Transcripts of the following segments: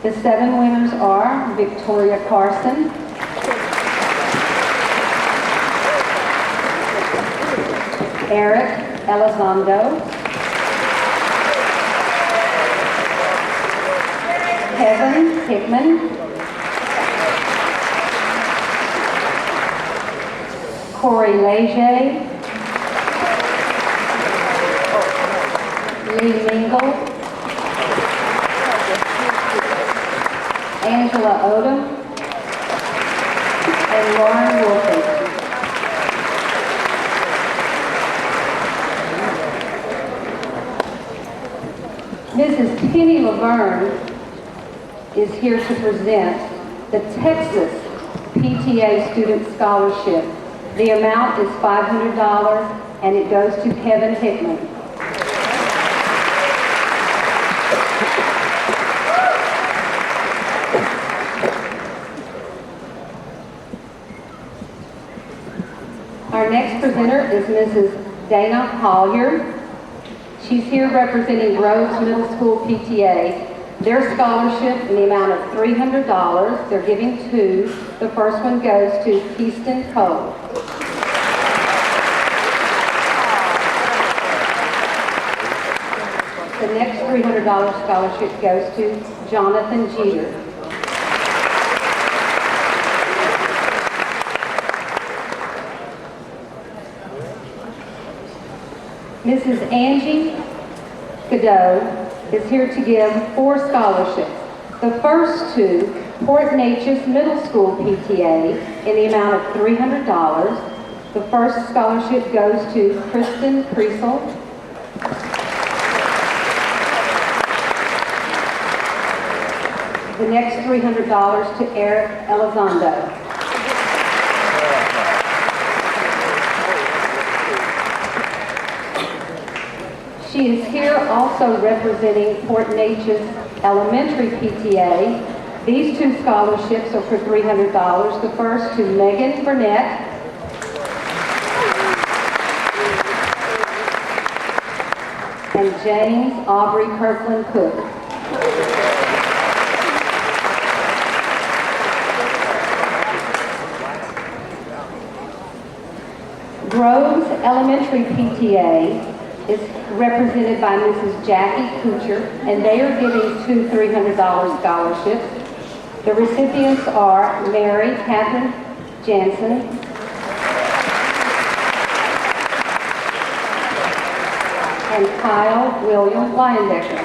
The 7 winners are Victoria Carson, Eric Elizondo, Kevin Hickman, Corey Leger, Lee Mingle, Angela Odom, and Lauren Wolfe. Mrs. Penny Laverne is here to present the Texas PTA Student Scholarship. The amount is $500 and it goes to Kevin Hickman. Our next presenter is Mrs. Dana Collier. She's here representing Groves Middle School PTA. Their scholarship in the amount of $300. They're giving 2. The first one goes to Keaston Cole. The next $300 scholarship goes to Jonathan Jeter. Mrs. Angie Godot is here to give 4 scholarships. The first to Port Neches Middle School PTA in the amount of $300. The first scholarship goes to Kristen Priesel. The next $300 to Eric Elizondo. She is here also representing Port Neches Elementary PTA. These 2 scholarships are for $300. The first to Megan Burnett. And James Aubrey Kirkland Cook. Groves Elementary PTA is represented by Mrs. Jackie Kucher, and they are giving 2 $300 scholarships. The recipients are Mary Catherine Jansen, and Kyle William Leyendecker.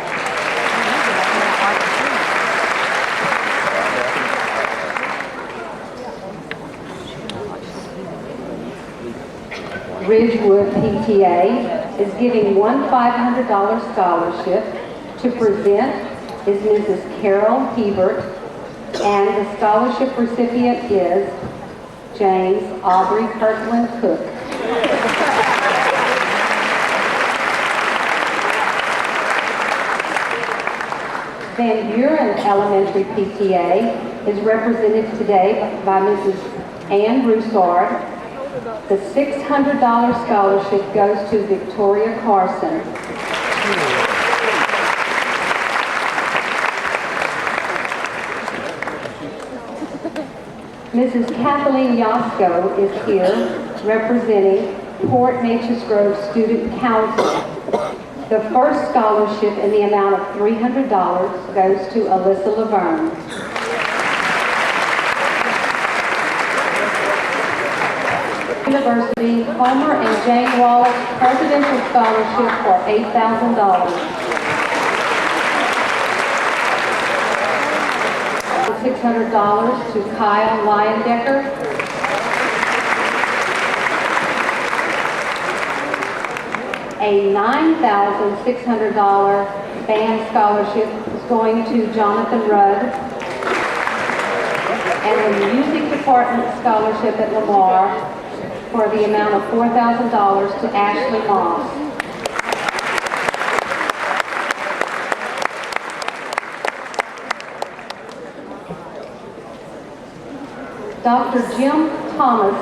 Ridgewood PTA is giving 1 $500 scholarship. To present is Mrs. Carol Hebert, and the scholarship recipient is James Aubrey Kirkland Cook. Van Buren Elementary PTA is represented today by Mrs. Ann Broussard. The $600 scholarship goes to Victoria Carson. Mrs. Kathleen Yasko is here representing Port Neches Grove Student Council. The first scholarship in the amount of $300 goes to Alyssa Laverne. University Homer and Jane Wallace Presidential Scholarship for $8,000. $600 to Kyle Leyendecker. A $9,600 band scholarship is going to Jonathan Rudd. And the music department scholarship at Lamar for the amount of $4,000 to Ashley Moss. Dr. Jim Thomas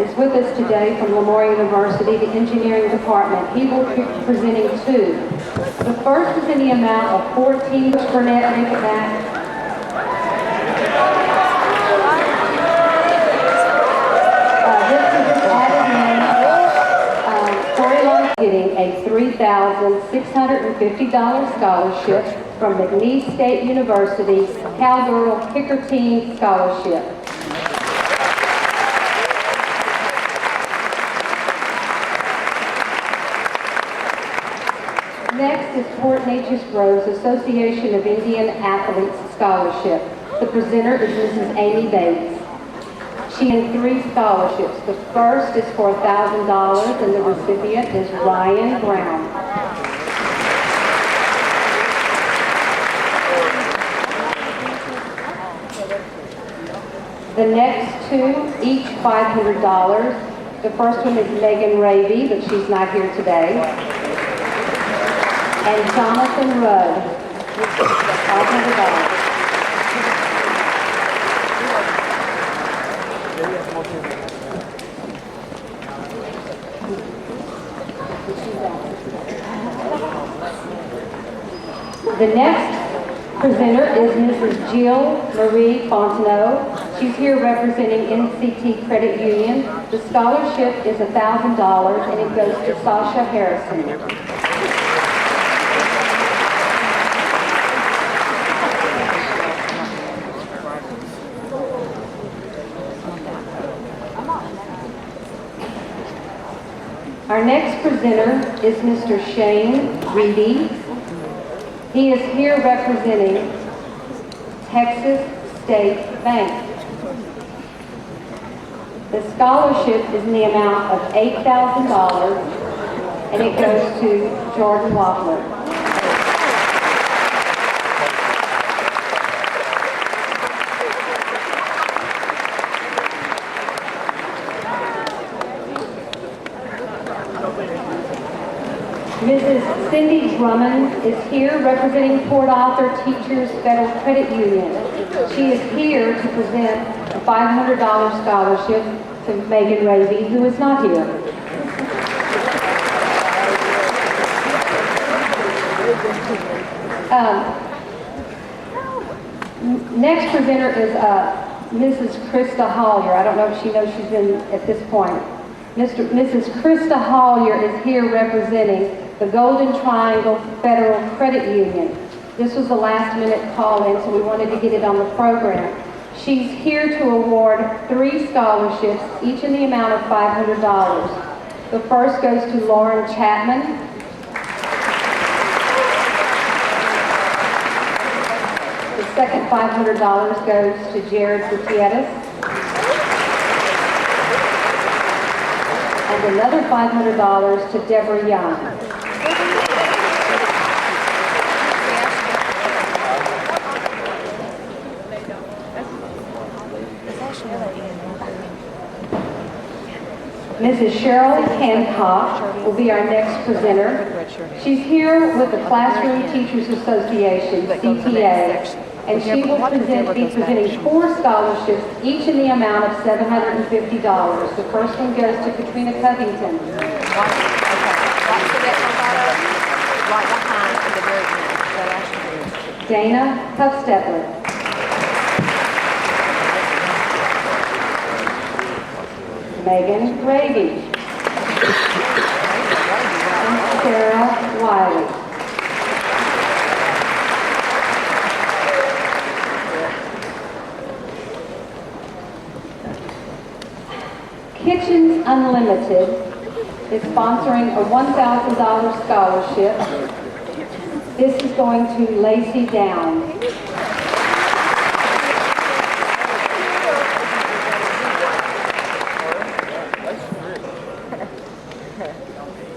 is with us today from Lamar University, the engineering department. He will be presenting 2. The first is in the amount of 14. Burnett, make it back. getting a $3,650 scholarship from McNeese State University Cowgirl Kicker Team Scholarship. Next is Port Neches Groves Association of Indian Athletes Scholarship. The presenter is Mrs. Amy Bates. She has 3 scholarships. The first is for $1,000 and the recipient is Ryan Brown. The next 2, each $500. The first one is Megan Ravy, but she's not here today. And Jonathan Rudd, $500. The next presenter is Mrs. Jill Marie Fontenot. She's here representing NCT Credit Union. The scholarship is $1,000 and it goes to Sasha Harrison. Our next presenter is Mr. Shane Reedy. He is here representing Texas State Bank. The scholarship is in the amount of $8,000 and it goes to Jordan Wobbler. Mrs. Cindy Drummond is here representing Port Arthur Teachers Federal Credit Union. She is here to present a $500 scholarship to Megan Ravy, who is not here. Next presenter is Mrs. Krista Hollier. I don't know if she knows she's in at this point. Mrs. Krista Hollier is here representing the Golden Triangle Federal Credit Union. This was a last-minute call-in, so we wanted to get it on the program. She's here to award 3 scholarships, each in the amount of $500. The first goes to Lauren Chapman. The second $500 goes to Jared Gutierrez. And another $500 to Deborah Young. Mrs. Cheryl Hancock will be our next presenter. She's here with the Classroom Teachers Association, CTA, and she will be presenting 4 scholarships, each in the amount of $750. The first one goes to Katrina Covington. Right behind the very end. Dana Huffstetler. Megan Ravy. And Sarah Wiley. Kitchens Unlimited is sponsoring a $1,000 scholarship. This is going to Lacey Downs.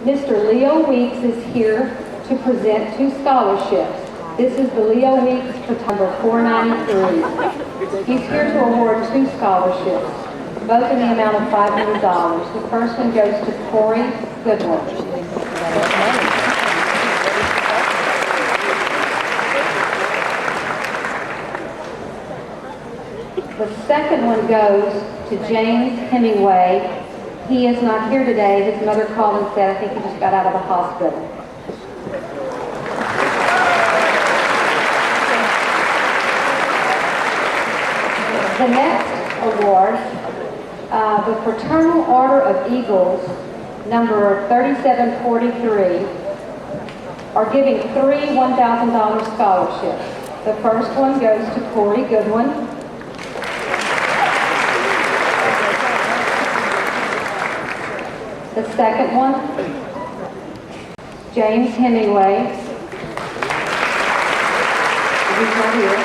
Mr. Leo Weeks is here to present 2 scholarships. This is the Leo Weeks for number 493. He's here to award 2 scholarships, both in the amount of $500. The first one goes to Corey Goodwin. The second one goes to James Hemingway. He is not here today. His mother called and said, I think he just got out of the hospital. The next award, the Fraternal Order of Eagles number 3743, are giving 3 $1,000 scholarships. The first one goes to Corey Goodwin. The second one, James Hemingway. He's not here.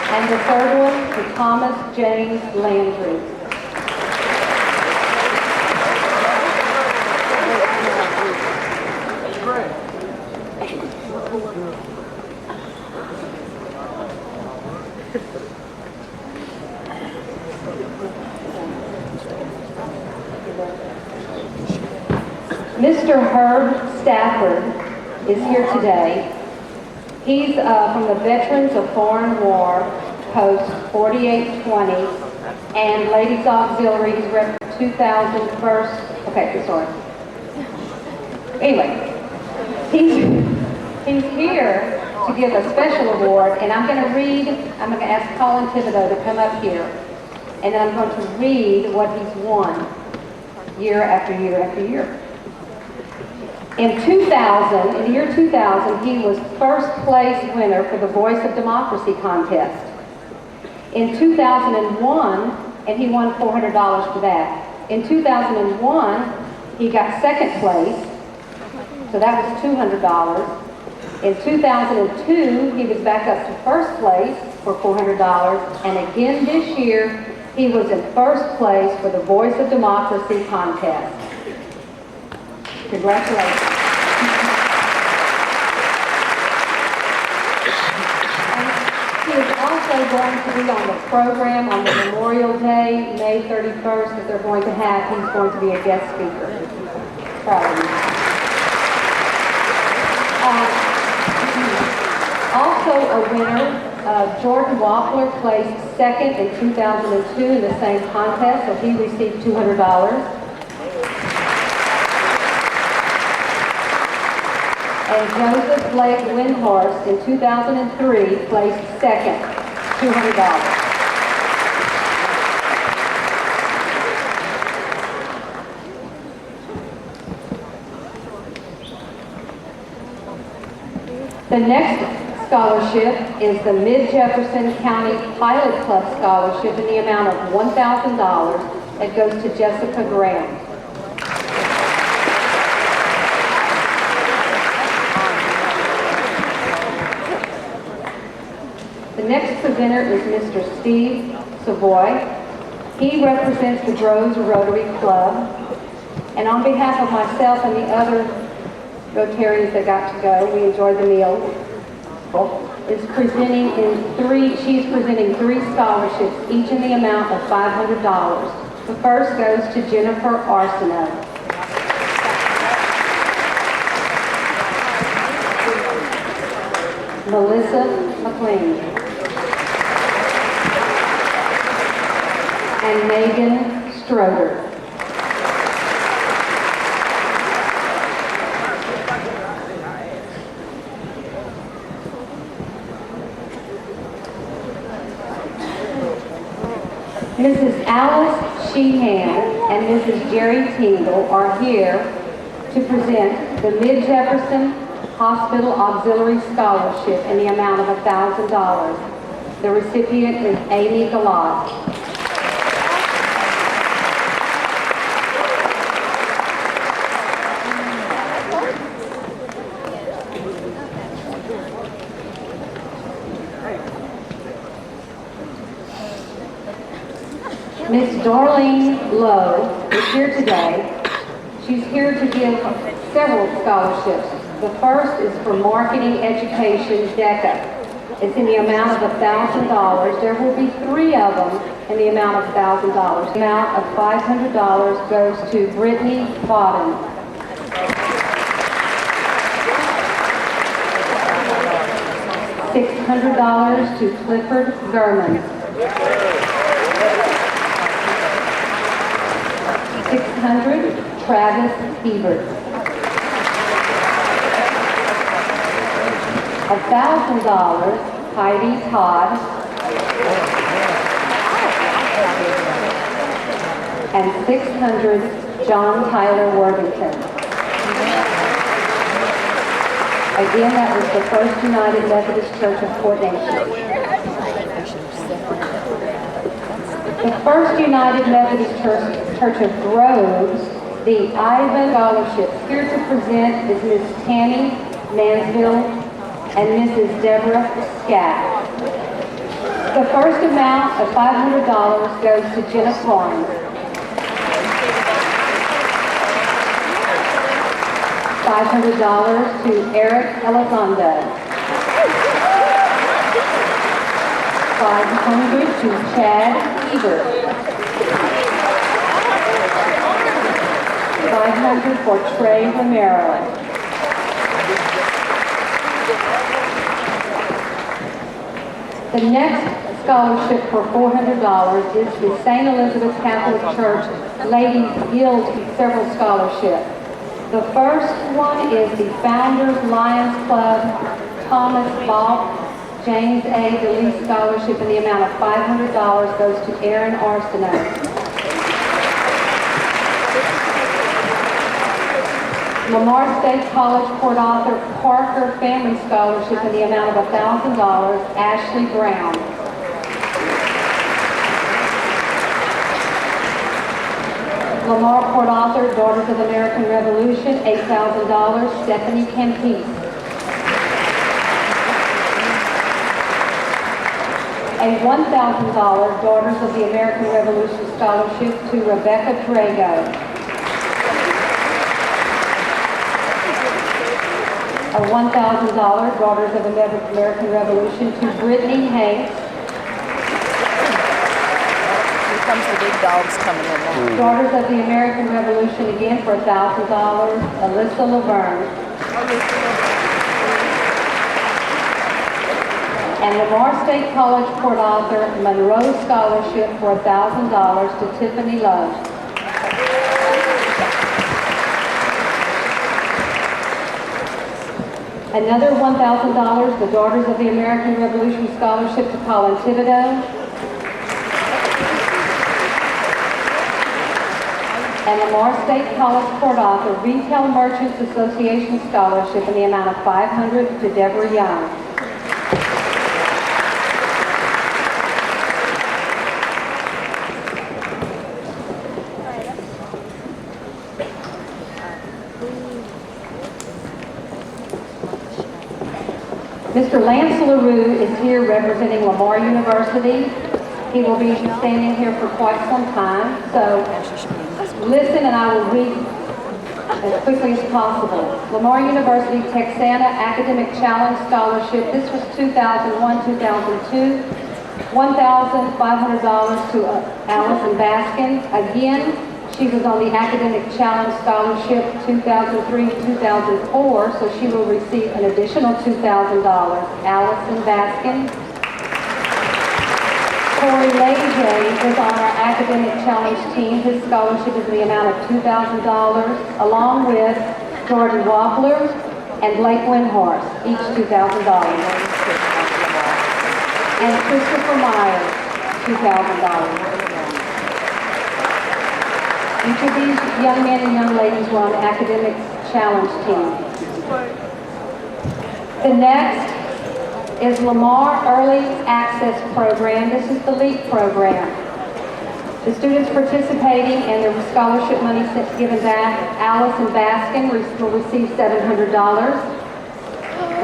And the third one to Thomas James Landry. Mr. Herb Stafford is here today. He's from the Veterans of Foreign War, Post 4820, and Ladies Auxiliary. He's rep 2001st. Okay, sorry. Anyway, he's here to give a special award, and I'm going to ask Colin Thibodeau to come up here, and then I'm going to read what he's won year after year after year. In the year 2000, he was first place winner for the Voice of Democracy contest. In 2001, and he won $400 for that. In 2001, he got second place, so that was $200. In 2002, he was back up to first place for $400, and again this year, he was in first place for the Voice of Democracy contest. Congratulations. And he is also going to be on the program on the Memorial Day, May 31st, that they're going to have. He's going to be a guest speaker. Proud of you. Also a winner, Jordan Wappler placed second in 2002 in the same contest, so he received $200. And Joseph Blake Windhorst in 2003 placed second, $200. The next scholarship is the Mid-Jefferson County Pilot Club Scholarship in the amount of $1,000 that goes to Jessica Graham. The next presenter is Mr. Steve Savoy. He represents the Groves Rotary Club. And on behalf of myself and the other Rotarians that got to go, we enjoyed the meal, she's presenting 3 scholarships, each in the amount of $500. The first goes to Jennifer Arsenault. Melissa McLean. And Megan Stroder. Mrs. Alice Sheehan and Mrs. Jerry Tingle are here to present the Mid-Jefferson Hospital Auxiliary Scholarship in the amount of $1,000. The recipient is Amy Galat. Miss Darlene Lowe is here today. She's here to give several scholarships. The first is for Marketing Education DECA. It's in the amount of $1,000. There will be 3 of them in the amount of $1,000. The amount of $500 goes to Brittany Bottom. $600 to Clifford Gurman. $600, Travis Hebert. $1,000, Heidi Todd. and $600 John Tyler Worthington. Again, that was the First United Methodist Church of Port Neches. The First United Methodist Church of Groves, the Ivan Scholarship. Here to present is Ms. Tammy Mansville and Mrs. Deborah Scatt. The first amount of $500 goes to Jenna Carnes. $500 to Eric Elizondo. $500 to Chad Ebert. $500 for Trey Romero. The next scholarship for $400 is the St. Elizabeth Catholic Church Ladies Guild Several Scholarship. The first one is the Founders Lions Club Thomas Balk James A. DeLee Scholarship in the amount of $500 goes to Aaron Arsenault. Lamar State College Port Arthur Parker Family Scholarship in the amount of $1,000, Ashley Brown. Lamar Port Arthur Daughters of American Revolution, $8,000, Stephanie Campese. A $1,000 Daughters of the American Revolution Scholarship to Rebecca Drago. A $1,000 Daughters of American Revolution to Brittany Hanks. Here comes the big dogs coming in. Daughters of the American Revolution again for $1,000, Alyssa Laverne. And Lamar State College Port Arthur Monroe Scholarship for $1,000 to Tiffany Love. Another $1,000, the Daughters of the American Revolution Scholarship to Colin Thibodeau. And Lamar State College Port Arthur Retail Merchants Association Scholarship in the amount of $500 to Deborah Young. Mr. Lance LaRue is here representing Lamar University. He will be standing here for quite some time, so listen and I will read as quickly as possible. Lamar University Texana Academic Challenge Scholarship. This was 2001-2002. $1,500 to Allison Baskin. Again, she was on the Academic Challenge Scholarship 2003-2004, so she will receive an additional $2,000. Allison Baskin. Corey Leger is on our Academic Challenge team. His scholarship is in the amount of $2,000, along with Jordan Wappler and Blake Windhorst, each $2,000. And Christopher Myers, $2,000. Each of these young men and young ladies were on the Academic Challenge team. The next is Lamar Early Access Program. This is the LEAP program. The students participating and their scholarship money given back. Allison Baskin will receive $700.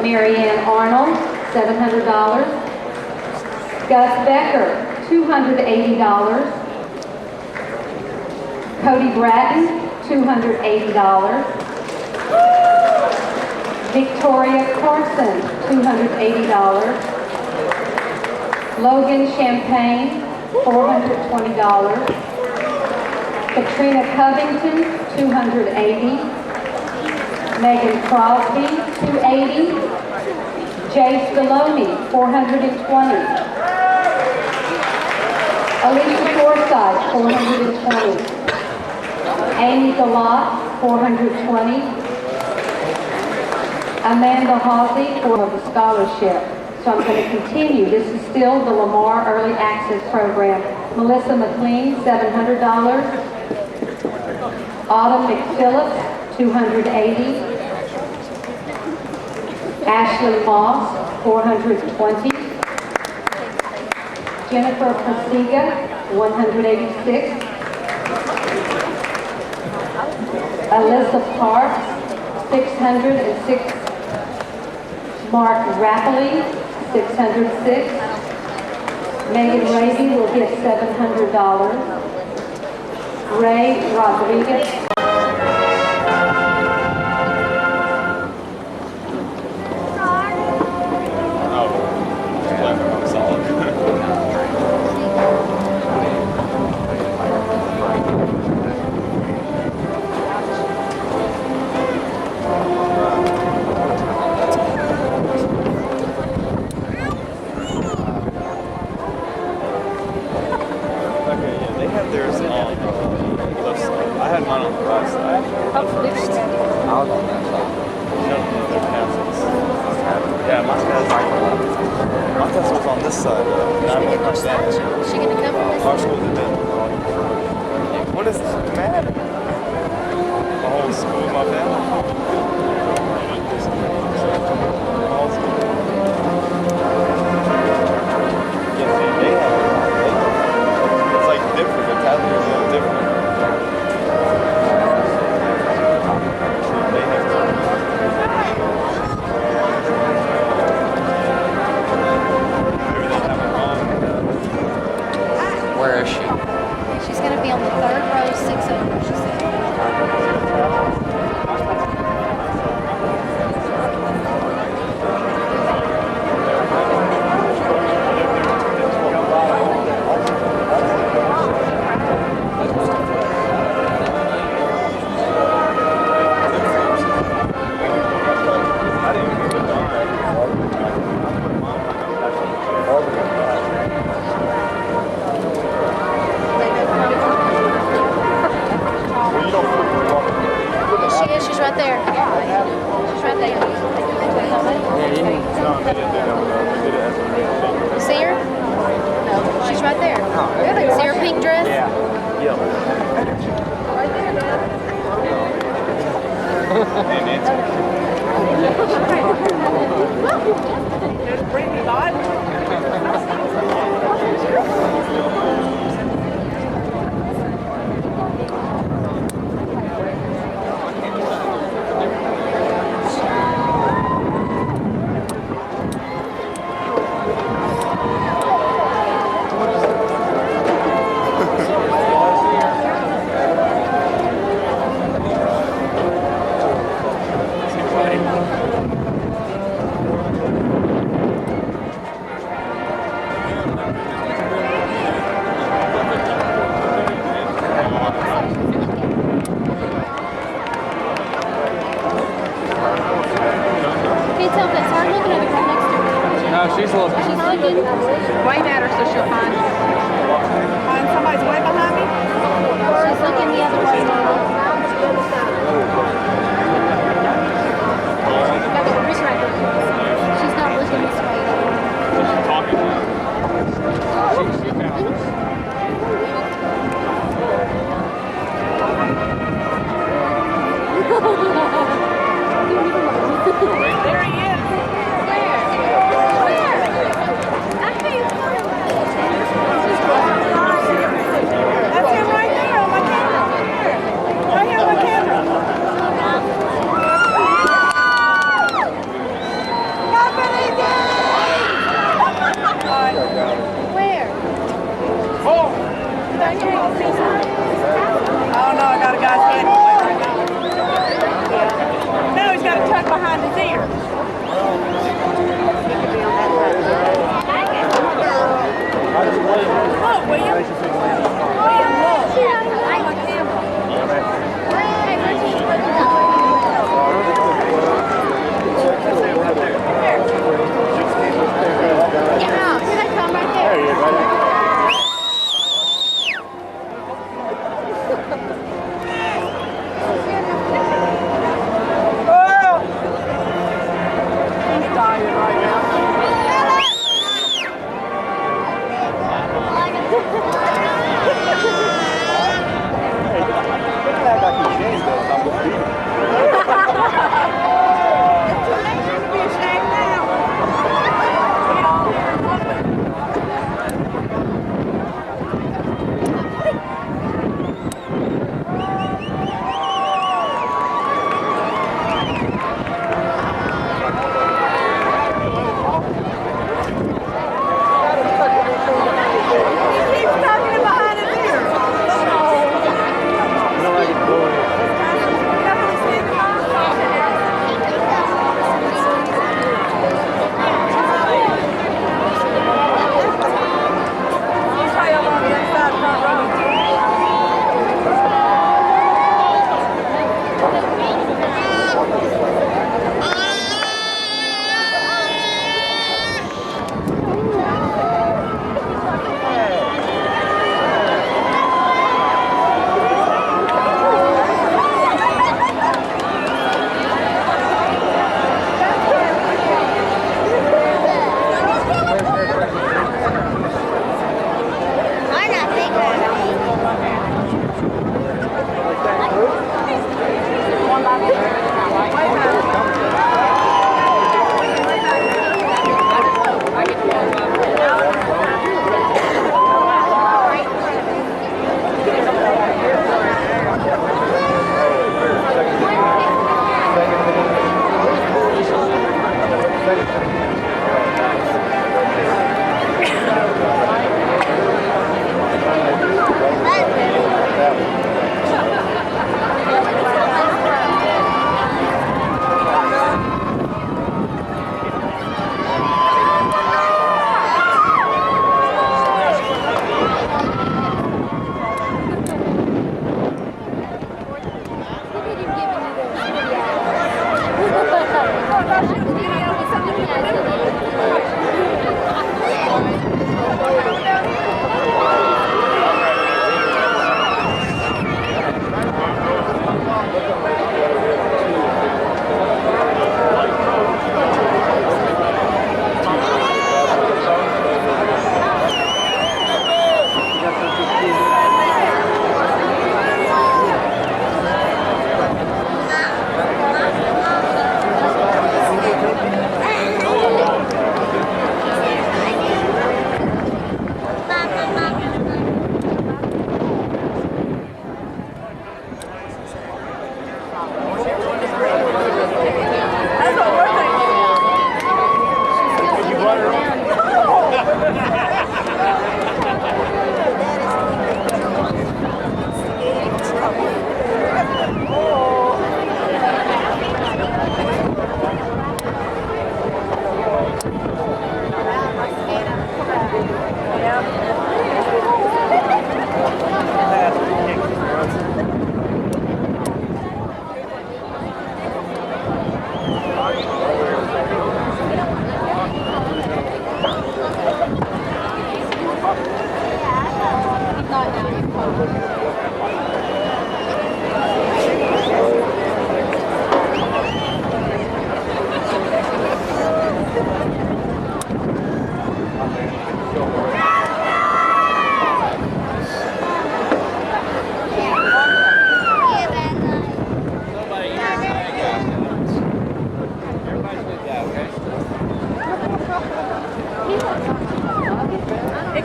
Mary Ann Arnold, $700. Gus Becker, $280. Cody Bratton, $280. Victoria Carson, $280. Logan Champagne, $420. Katrina Covington, $280. Megan Crosby, $280. Jay Spillone, $420. Alicia Forsythe, $420. Amy Galat, $420. Amanda Halsey for the scholarship. So I'm going to continue. This is still the Lamar Early Access Program. Melissa McLean, $700. Autumn McPhillips, 280. Ashley Moss, 420. Jennifer Pasiga, 186. Alyssa Parks, 606. Mark Rappley, 606. Megan Raby will get $700. Ray Rodriguez. They have theirs on the left side. I had mine on the right side. Oh, which I was on that side. No, their passes. Yeah, my pass was on this side. And I'm on is she gonna come from this? Our school did that. What is this, mad? The whole school, my family. The whole school. Yeah, see, they have it. It's like different. The tablet is a little different. They have maybe they have it wrong. Where is she? She's gonna be on the third row, 6 over, she said. She is, she's right there. She's right there. You see her? No, she's right there. Really? See her pink dress? Hey, Nancy. Can you tell if it's her looking or the girl next to her? No, she's looking. She's looking. Wave at her so she'll find you. Find somebody's way behind me? She's looking the other way now. She's not looking this way. She's talking now. There he is. That's him right there on my camera. Right here on my camera. Where? Oh no, I got a guy's head right now. No, he's got a tuck behind his ear. Look, William. William, look. On my camera. Yeah, here they come right there. He's dying right now. Look at that, like he's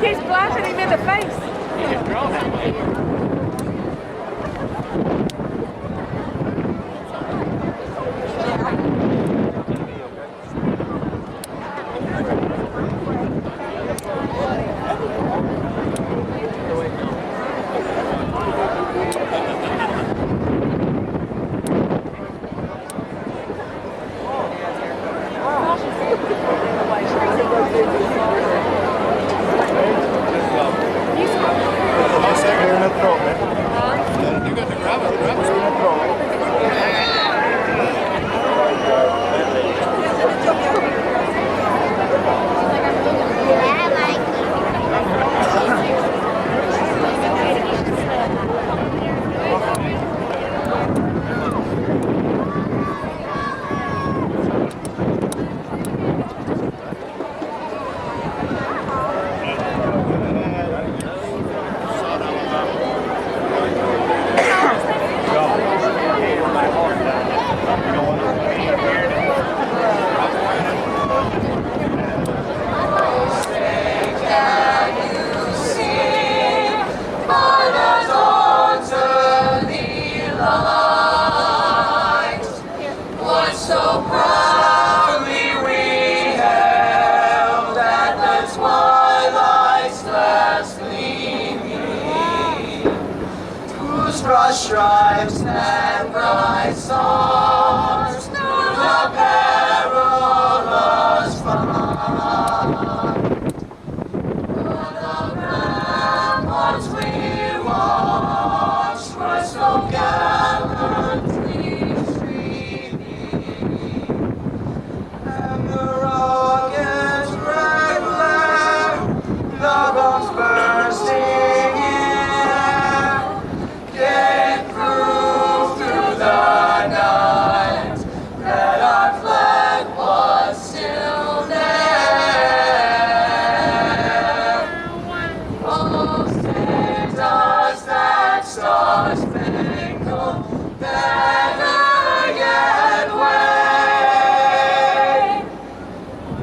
keeps blocking him in the face. Stripes and bright stars through the perilous fight. But the ramparts we watched were so gallantly streaming, and the rockets' red glare, the bombs bursting in air, came through the night, that our flag was still there. Oh, saved us that star-spangled banner yet wave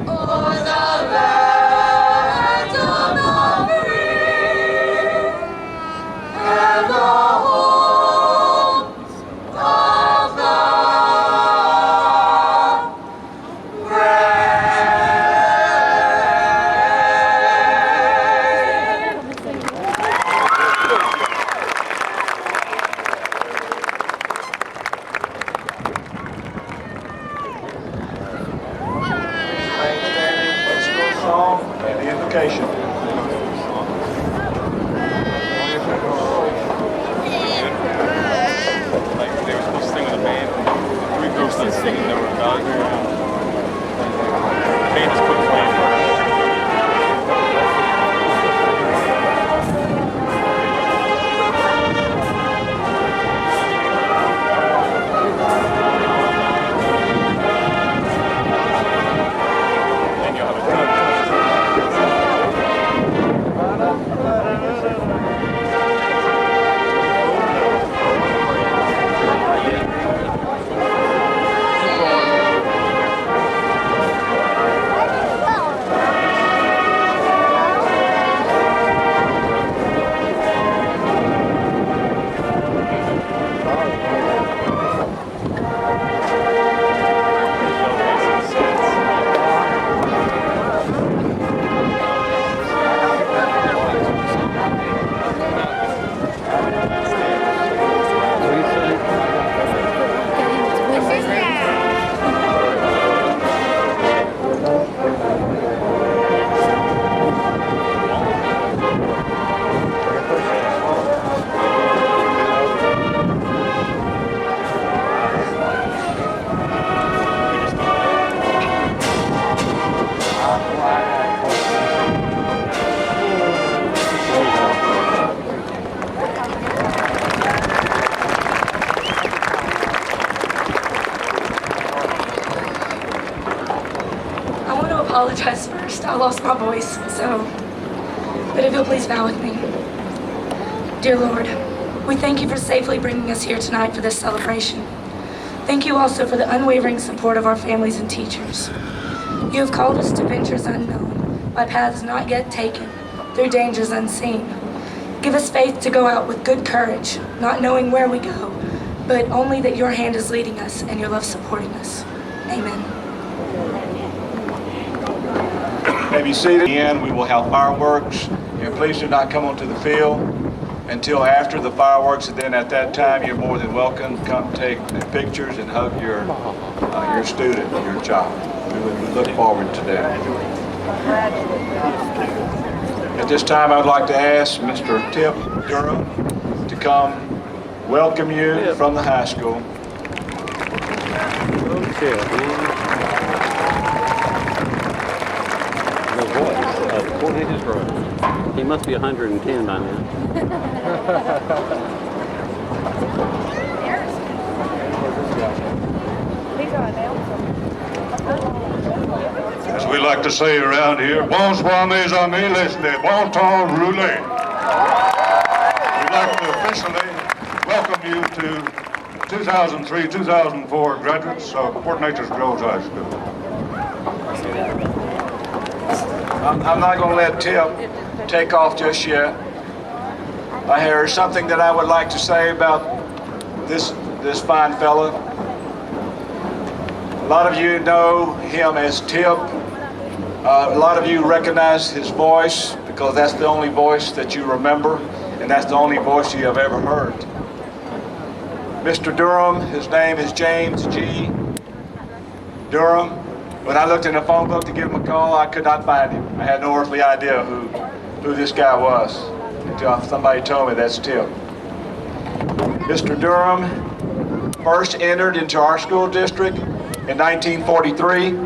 o'er the land of the free and the home of the Song and the invocation. Like they were supposed to sing with a band. Three groups that sing and they were done. The band just quit playing for us. Then you'll have a done. I want to apologize first. I lost my voice, but if you'll please bow with me. Dear Lord, we thank you for safely bringing us here tonight for this celebration. Thank you also for the unwavering support of our families and teachers. You have called us to ventures unknown, by paths not yet taken, through dangers unseen. Give us faith to go out with good courage, not knowing where we go, but only that your hand is leading us and your love supporting us. Amen. May be seated. Again, we will have fireworks, and please do not come onto the field until after the fireworks, and then at that time you're more than welcome to come take pictures and hug your student, your child. We look forward to that. At this time, I would like to ask Mr. Tip Durham to come welcome you from the high school. The voice of Port Neches Road. He must be 110 by now. As we like to say around here, bonsoir mes amis, les bon temps roulé. We'd like to officially welcome you to 2003-2004 graduates of Port Neches Groves High School. I'm not going to let Tip take off just yet. There's something that I would like to say about this fine fella. A lot of you know him as Tip. A lot of you recognize his voice because that's the only voice that you remember, and that's the only voice you have ever heard. Mr. Durham, his name is James G. Durham. When I looked in the phone book to give him a call, I could not find him. I had no earthly idea who this guy was until somebody told me that's Tip. Mr. Durham first entered into our school district in 1943.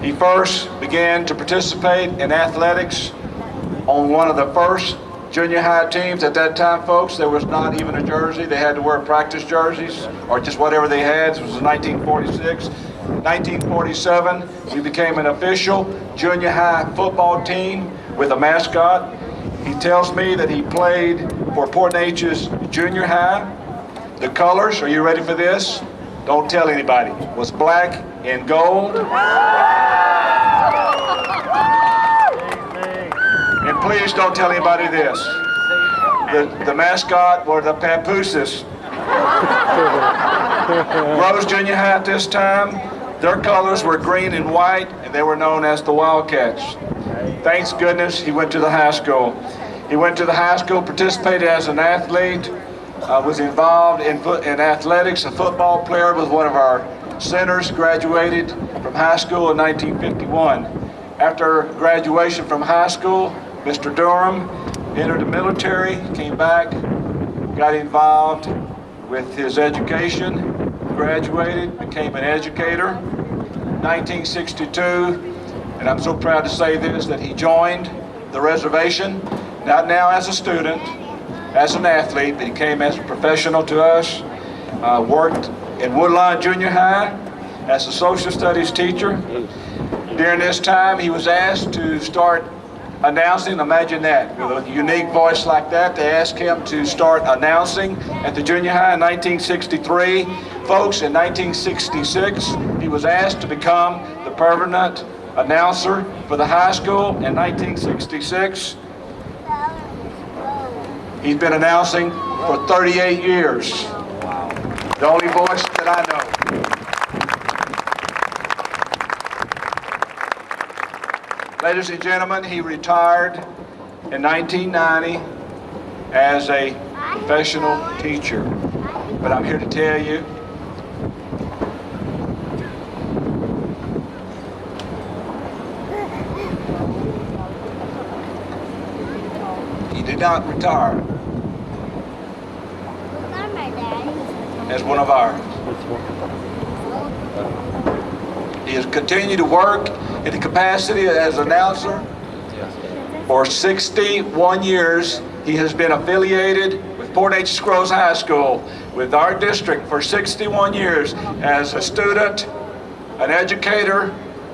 He first began to participate in athletics on one of the first junior high teams. At that time, folks, there was not even a jersey. They had to wear practice jerseys or just whatever they had. This was in 1946. 1947, we became an official junior high football team with a mascot. He tells me that he played for Port Neches Junior High. The colors, are you ready for this? Don't tell anybody. Was black and gold. And please don't tell anybody this. The mascot were the Papooses. Rose Junior High at this time, their colors were green and white, and they were known as the Wildcats. Thanks goodness he went to the high school. He went to the high school, participated as an athlete, was involved in athletics, a football player, was one of our centers, graduated from high school in 1951. After graduation from high school, Mr. Durham entered the military, came back, got involved with his education, graduated, became an educator. 1962, and I'm so proud to say this, that he joined the reservation, not now as a student, as an athlete, but he came as a professional to us, worked in Woodlawn Junior High as a social studies teacher. During this time, he was asked to start announcing. Imagine that, with a unique voice like that, they asked him to start announcing at the junior high in 1963. Folks, in 1966, he was asked to become the permanent announcer for the high school in 1966. He's been announcing for 38 years. The only voice that I know. Ladies and gentlemen, he retired in 1990 as a professional teacher. But I'm here to tell you, he did not retire as one of ours. He has continued to work in the capacity as announcer for 61 years. He has been affiliated with Port Neches Groves High School, with our district for 61 years as a student, an educator,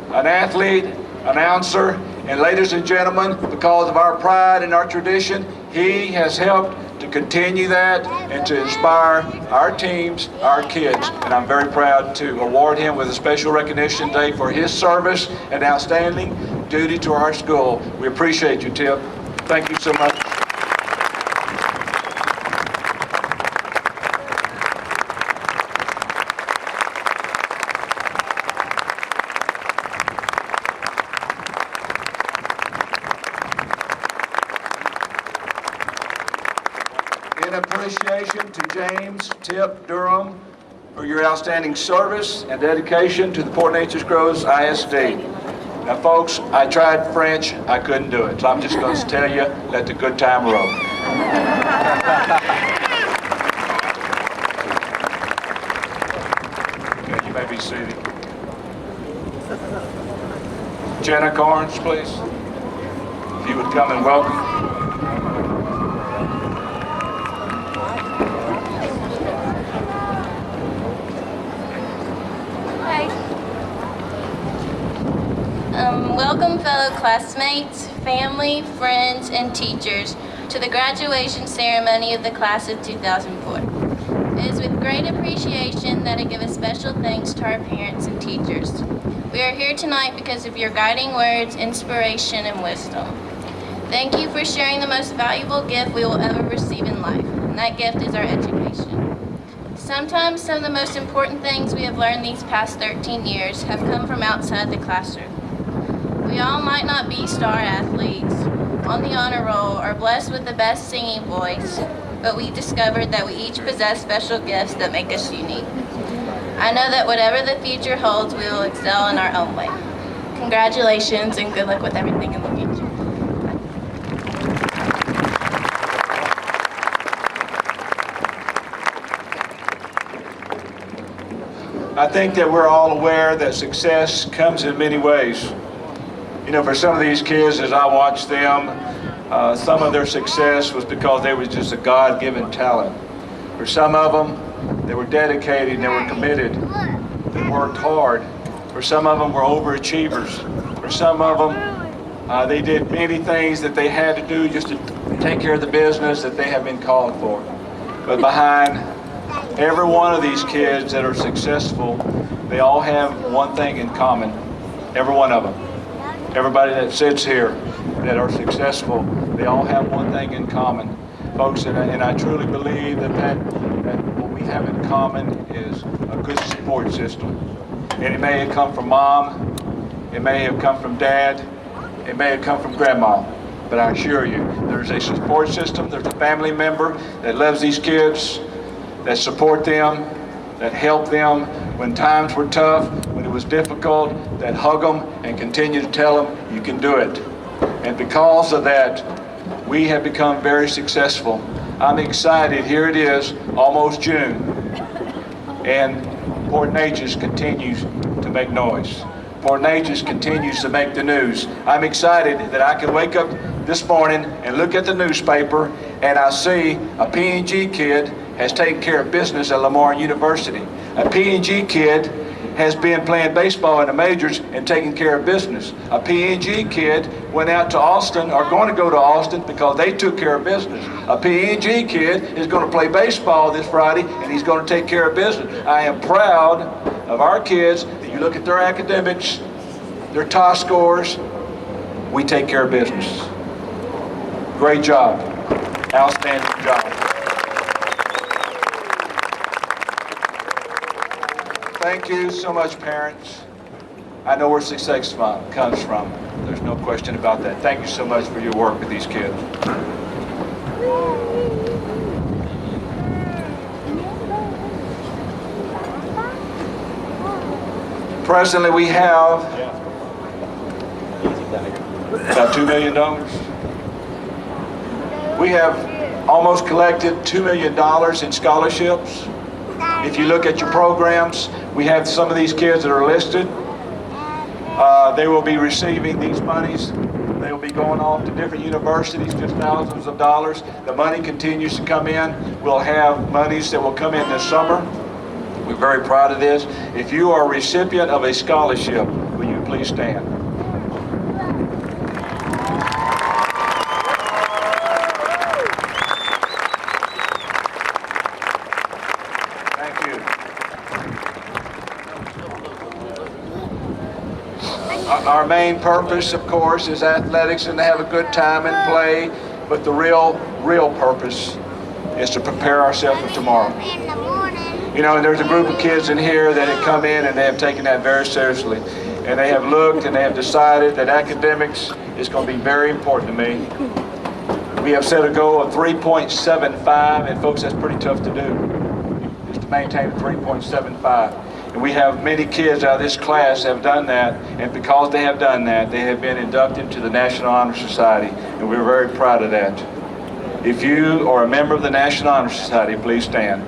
an athlete, announcer, and ladies and gentlemen, because of our pride and our tradition, he has helped to continue that and to inspire our teams, our kids. And I'm very proud to award him with a special recognition day for his service and outstanding duty to our school. We appreciate you, Tip. Thank you so much. In appreciation to James Tip Durham for your outstanding service and dedication to the Port Neches Groves ISD. Now, folks, I tried French. I couldn't do it. So I'm just going to tell you, let the good time roll. Okay, you may be seated. Jenna Carnes, please. If you would come and welcome. Welcome, fellow classmates, family, friends, and teachers to the graduation ceremony of the class of 2004. It is with great appreciation that I give a special thanks to our parents and teachers. We are here tonight because of your guiding words, inspiration, and wisdom. Thank you for sharing the most valuable gift we will ever receive in life, and that gift is our education. Sometimes some of the most important things we have learned these past 13 years have come from outside the classroom. We all might not be star athletes, on the honor roll, or blessed with the best singing voice, but we discovered that we each possess special gifts that make us unique. I know that whatever the future holds, we will excel in our own way. Congratulations and good luck with everything in the future. I think that we're all aware that success comes in many ways. You know, for some of these kids, as I watch them, some of their success was because they was just a God-given talent. For some of them, they were dedicated and they were committed. They worked hard. For some of them were overachievers. For some of them, they did many things that they had to do just to take care of the business that they have been called for. But behind every one of these kids that are successful, they all have one thing in common. Every one of them. Everybody that sits here that are successful, they all have one thing in common. Folks, and I truly believe that what we have in common is a good support system. And it may have come from mom, it may have come from dad, it may have come from grandma, but I assure you, there's a support system, there's a family member that loves these kids, that support them, that help them when times were tough, when it was difficult, that hug them and continue to tell them you can do it. And because of that, we have become very successful. I'm excited. Here it is, almost June, and Port Neches continues to make noise. Port Neches continues to make the news. I'm excited that I can wake up this morning and look at the newspaper and I see a P&G kid has taken care of business at Lamar University. A P&G kid has been playing baseball in the majors and taking care of business. A P&G kid went out to Austin, or going to go to Austin because they took care of business. A P&G kid is going to play baseball this Friday and he's going to take care of business. I am proud of our kids that you look at their academics, their TOS scores, we take care of business. Great job. Outstanding job. Thank you so much, parents. I know where success comes from. There's no question about that. Thank you so much for your work with these kids. Presently, we have about $2 million. We have almost collected $2 million in scholarships. If you look at your programs, we have some of these kids that are listed. They will be receiving these monies. They will be going off to different universities, just thousands of dollars. The money continues to come in. We'll have monies that will come in this summer. We're very proud of this. If you are a recipient of a scholarship, will you please stand? Thank you. Our main purpose, of course, is athletics and to have a good time and play, but the real purpose is to prepare ourselves for tomorrow. You know, there's a group of kids in here that have come in and they have taken that very seriously. And they have looked and they have decided that academics is going to be very important to me. We have set a goal of 3.75, and folks, that's pretty tough to do, just to maintain a 3.75. And we have many kids out of this class have done that, and because they have done that, they have been inducted to the National Honor Society, and we're very proud of that. If you are a member of the National Honor Society, please stand.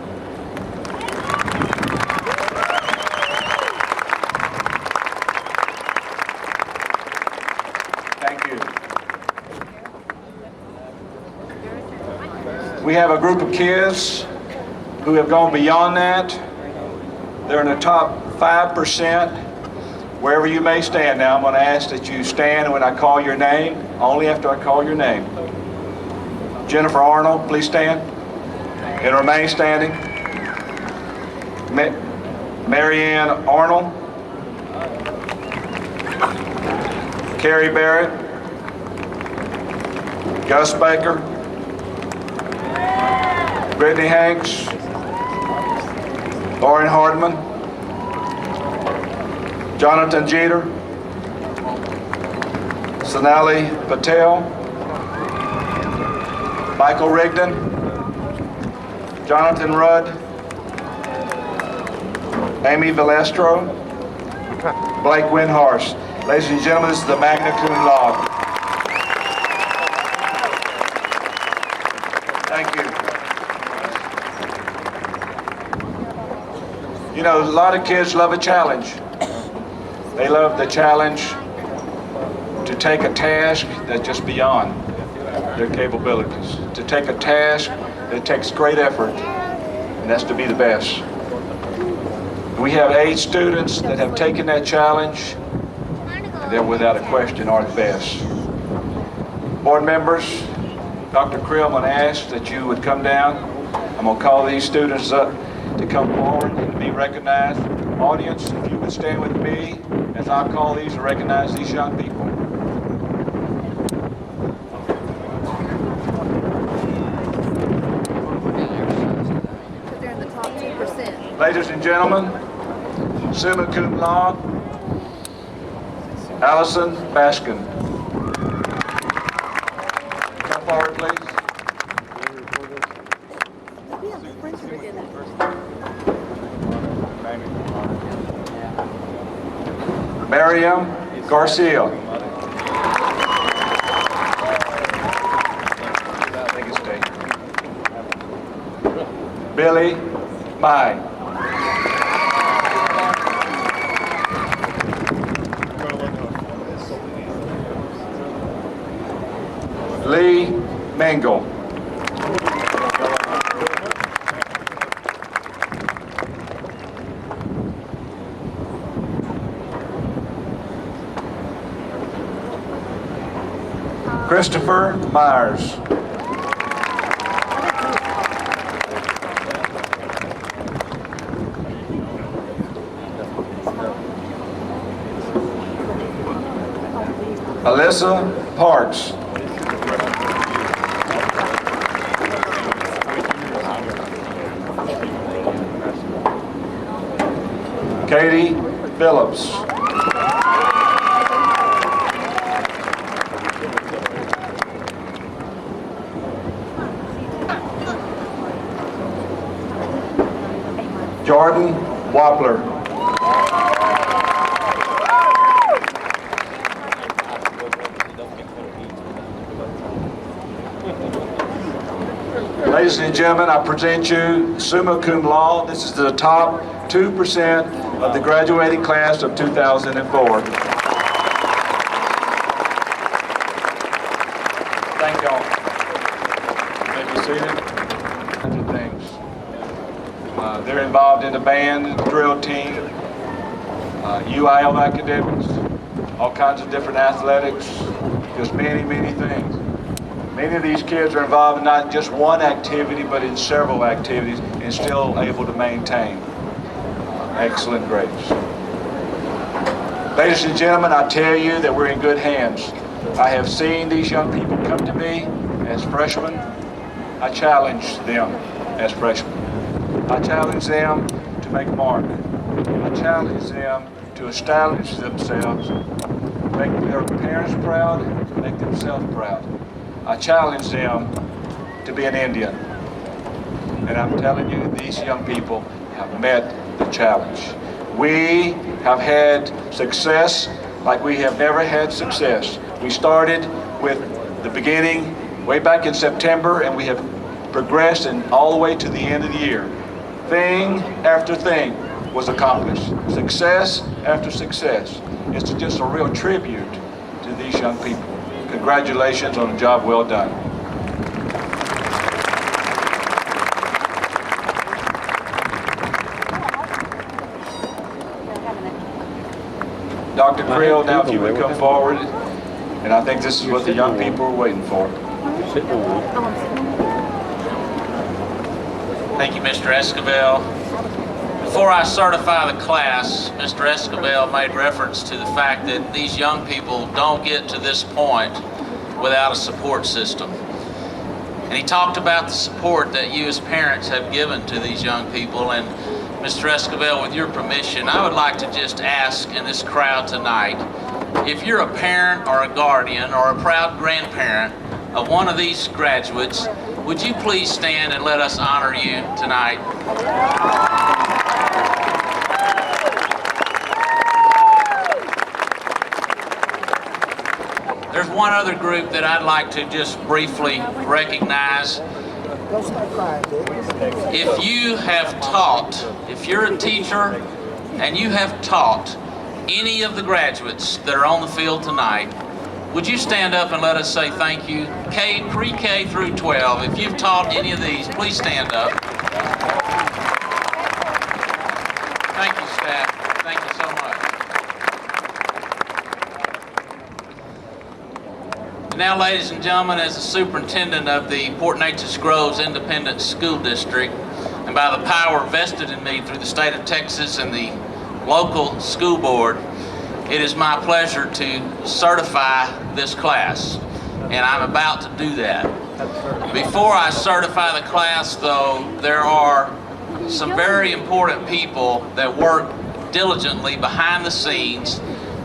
Thank you. We have a group of kids who have gone beyond that. They're in the top 5%. Wherever you may stand now, I'm going to ask that you stand when I call your name, only after I call your name. Jennifer Arnold, please stand and remain standing. Marianne Arnold. Carrie Barrett. Gus Baker. Brittany Hanks. Lauren Hardman. Jonathan Jeter. Sonali Patel. Michael Rigdon. Jonathan Rudd. Amy Valestro. Blake Windhorst. Ladies and gentlemen, this is the magna cum laude. Thank you. You know, a lot of kids love a challenge. They love the challenge to take a task that's just beyond their capabilities. To take a task that takes great effort, and that's to be the best. We have 8 students that have taken that challenge, and they're without a question are the best. Board members, Dr. Creel, I'm going to ask that you would come down. I'm going to call these students up to come forward and to be recognized. Audience, if you would stand with me as I call these and recognize these young people. They're in the top 2%. Ladies and gentlemen, summa cum laude, Allison Baskin. Come forward, please. Mariam Garcia. Take a state. Billy Mai. Lee Mangle. Christopher Myers. Alyssa Parks. Katie Phillips. Jordan Wappler. Ladies and gentlemen, I present you summa cum laude. This is the top 2% of the graduating class of 2004. Thank y'all. You may be seated. Things. They're involved in the band, drill team, UIL academics, all kinds of different athletics, just many, many things. Many of these kids are involved in not just one activity, but in several activities, and still able to maintain excellent grades. Ladies and gentlemen, I tell you that we're in good hands. I have seen these young people come to me as freshmen. I challenge them as freshmen. I challenge them to make a mark. I challenge them to establish themselves, make their parents proud, make themselves proud. I challenge them to be an Indian. And I'm telling you, these young people have met the challenge. We have had success like we have never had success. We started with the beginning way back in September, and we have progressed and all the way to the end of the year. Thing after thing was accomplished. Success after success. It's just a real tribute to these young people. Congratulations on a job well done. Dr. Creel, now if you would come forward, and I think this is what the young people are waiting for. Thank you, Mr. Esquivel. Before I certify the class, Mr. Esquivel made reference to the fact that these young people don't get to this point without a support system. And he talked about the support that you as parents have given to these young people. And Mr. Esquivel, with your permission, I would like to just ask in this crowd tonight, if you're a parent or a guardian or a proud grandparent of one of these graduates, would you please stand and let us honor you tonight? There's one other group that I'd like to just briefly recognize. If you have taught, if you're a teacher and you have taught any of the graduates that are on the field tonight, would you stand up and let us say thank you? Pre-K through 12, if you've taught any of these, please stand up. Thank you, staff. Thank you so much. And now, ladies and gentlemen, as the superintendent of the Port Neches Groves Independent School District, and by the power vested in me through the state of Texas and the local school board, it is my pleasure to certify this class, and I'm about to do that. Before I certify the class, though, there are some very important people that work diligently behind the scenes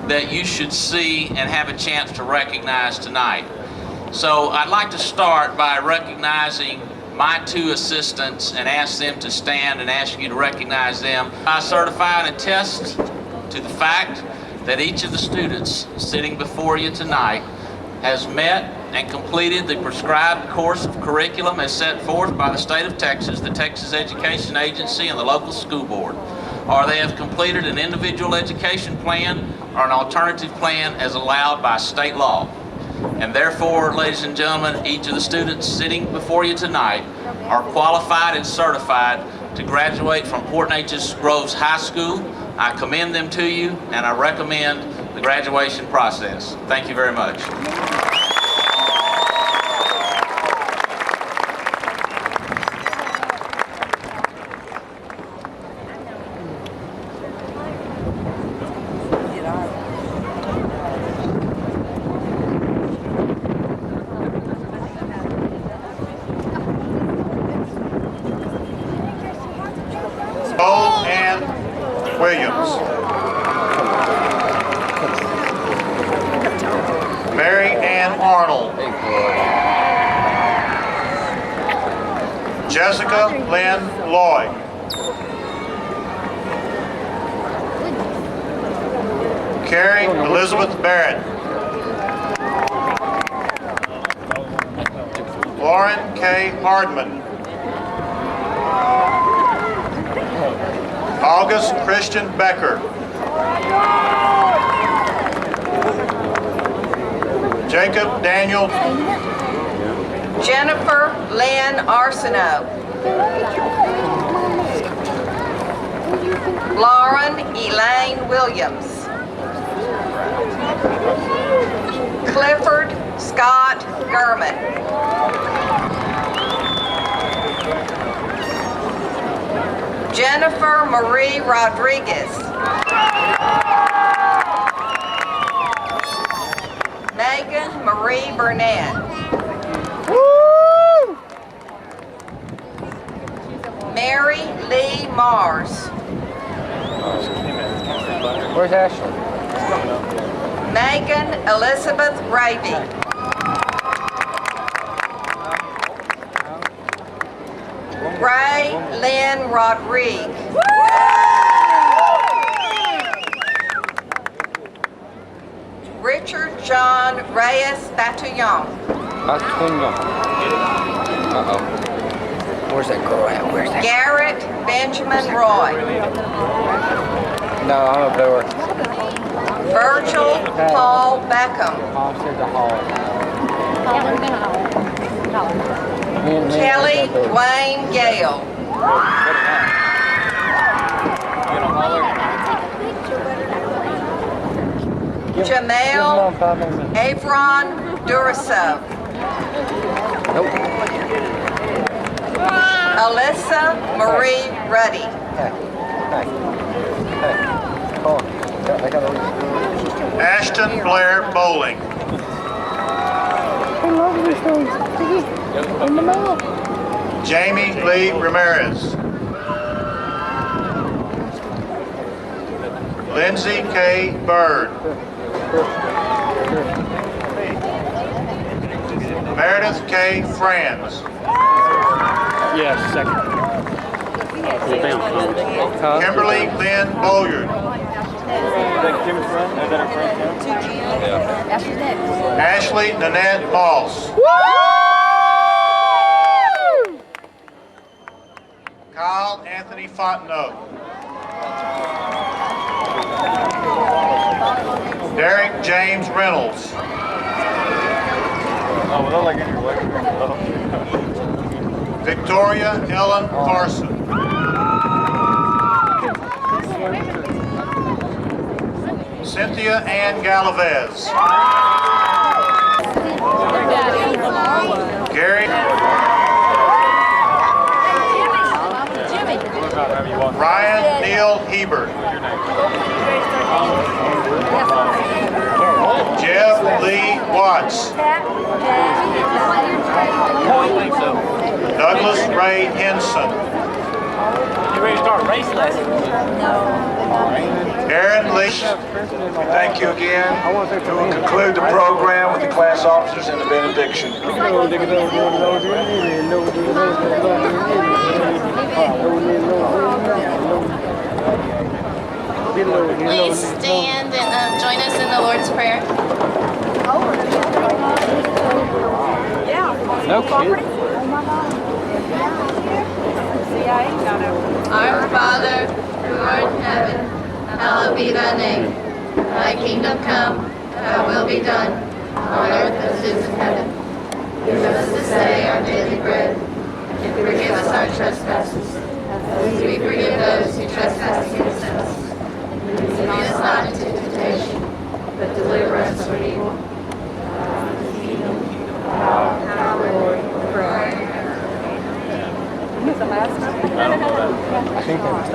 that you should see and have a chance to recognize tonight. So I'd like to start by recognizing my two assistants and ask them to stand and ask you to recognize them. I certify and attest to the fact that each of the students sitting before you tonight has met and completed the prescribed course of curriculum as set forth by the state of Texas, the Texas Education Agency, and the local school board, or they have completed an individual education plan or an alternative plan as allowed by state law. And therefore, ladies and gentlemen, each of the students sitting before you tonight are qualified and certified to graduate from Port Neches Groves High School. I commend them to you, and I recommend the graduation process. Thank you very much. Williams. Mary Ann Arnold. Jessica Lynn Lloyd. Carrie Elizabeth Barrett. Lauren K. Hardman. August Christian Becker. Jacob Daniel. Jennifer Lynn Arsenault. Lauren Elaine Williams. Clifford Scott Gurman. Jennifer Marie Rodriguez. Marie Burnett. Mary Lee Mars. Where's Ashley? Megan Elizabeth Raby. Ray Lynn Rodriguez. Richard John Reyes Batuillon. Uh-oh. Where's that girl at? Where's that? Garrett Benjamin Roy. No, I'm up there. Virgil Paul Beckham. Upstairs the hall. Kelly Dwayne Gale. Jamel Avron Durasov. Nope. Alyssa Marie Ruddy. Hey. Come on. I got Ashton Blair Bowling. Jamie Lee Ramirez. Lindsay K. Bird. Meredith K. Franz. Yes, second. Kimberly Lynn Bolyard. Ashley Nanette Moss. Kyle Anthony Fontenot. Derek James Reynolds. Victoria Ellen Carson. Cynthia Ann Galavez. Gary. Ryan Neal Hebert. Jeff Lee Watts. Douglas Ray Henson. You ready to start race lessons? Aaron Lee, thank you again. We will conclude the program with the class officers and the benediction. Please stand and join us in the Lord's Prayer. No kidding. Our Father, who art in heaven, hallowed be thy name. Thy kingdom come, thy will be done, on earth as it is in heaven. Give us this day our daily bread, and forgive us our trespasses, as we forgive those who trespass against us. Lead us not into temptation, but deliver us from evil. Power, Lord, forever. I think that was